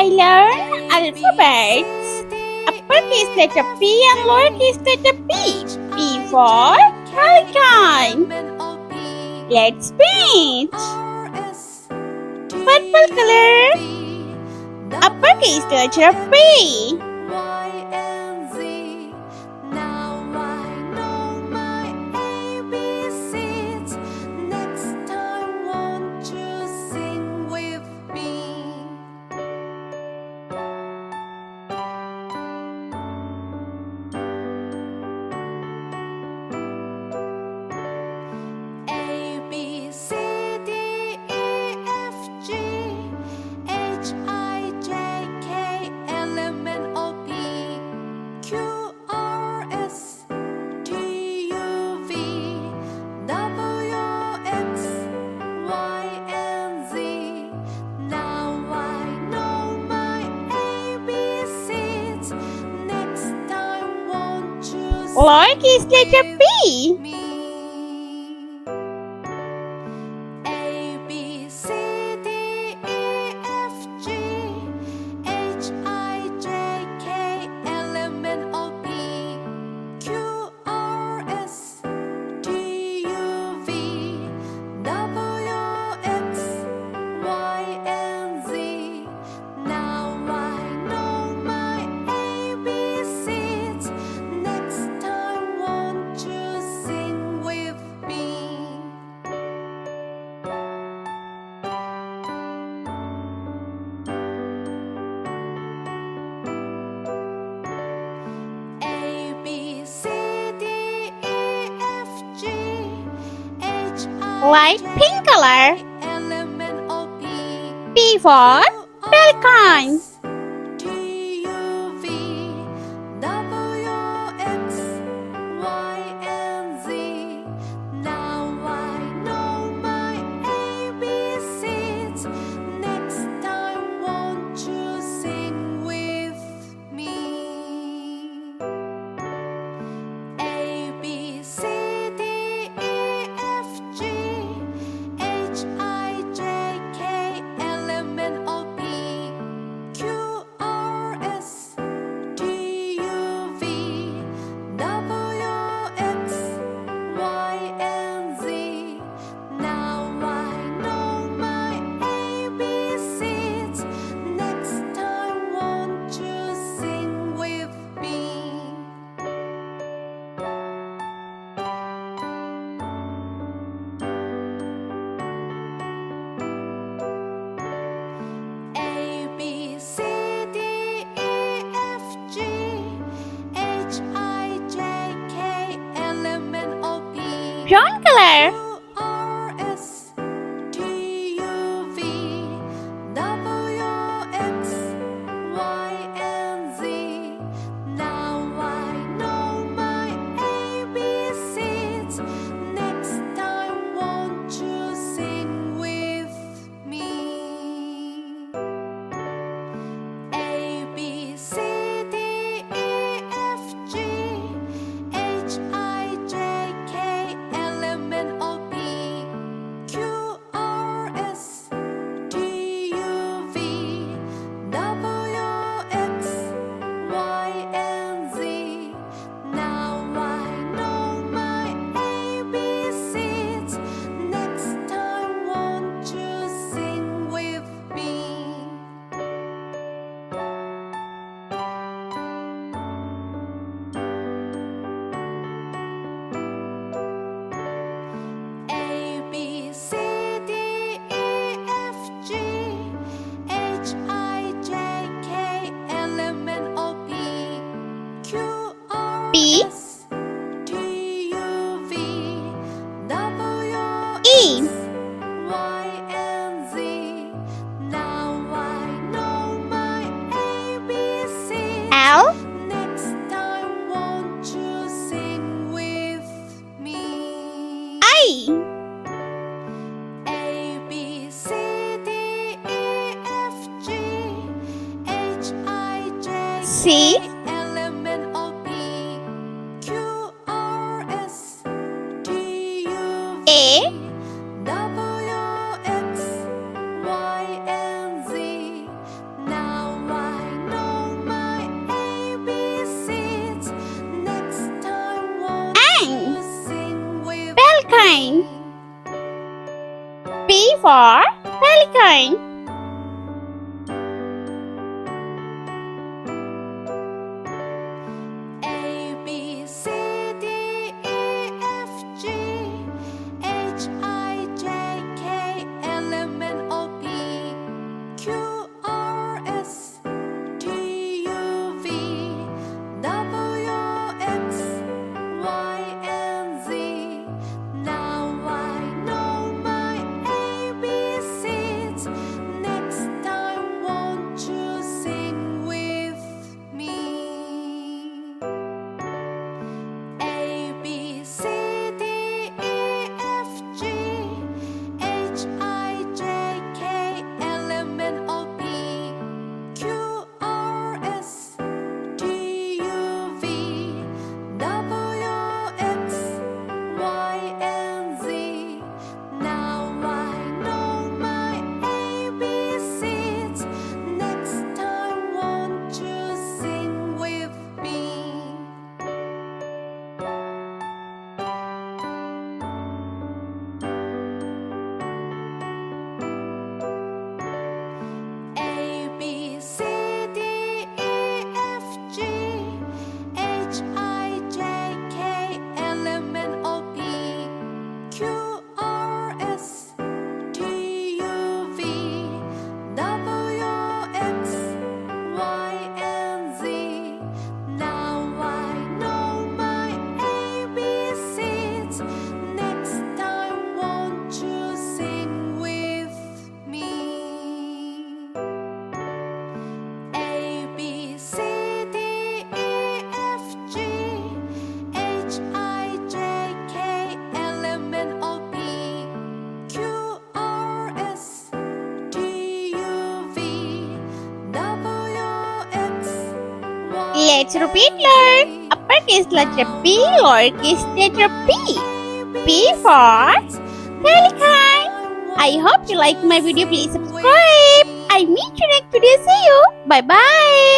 I learn alphabets. Uppercase letter P and lowercase letter P. P for Pelican. Let's paint. Purple color. Uppercase letter P. Lowercase letter P. Light pink color. P for Pelican. Brown color. P E L I C A for Pelican. A B C D E F G H I J K L M N O P Q R S T U V W X Y and Z. Now I know my ABCs. Next time, won't you sing with me? A B C D E F G H I J K L M N O P Q R S T U V W X Y and Z. Now I know my ABCs. Next time, won't you sing with me? A B C D E F G H I J K L M N O P Q R S T U V W X Y and Z. Now I know my ABCs. Next time, won't you sing with me? A B C D E F G H I J K L M N O P Q R S T U V W X Y. Let's repeat, learn. Uppercase letter B, lowercase letter P. P for Pelican. I hope you like my video. Please subscribe. I meet you next video. See you. Bye bye.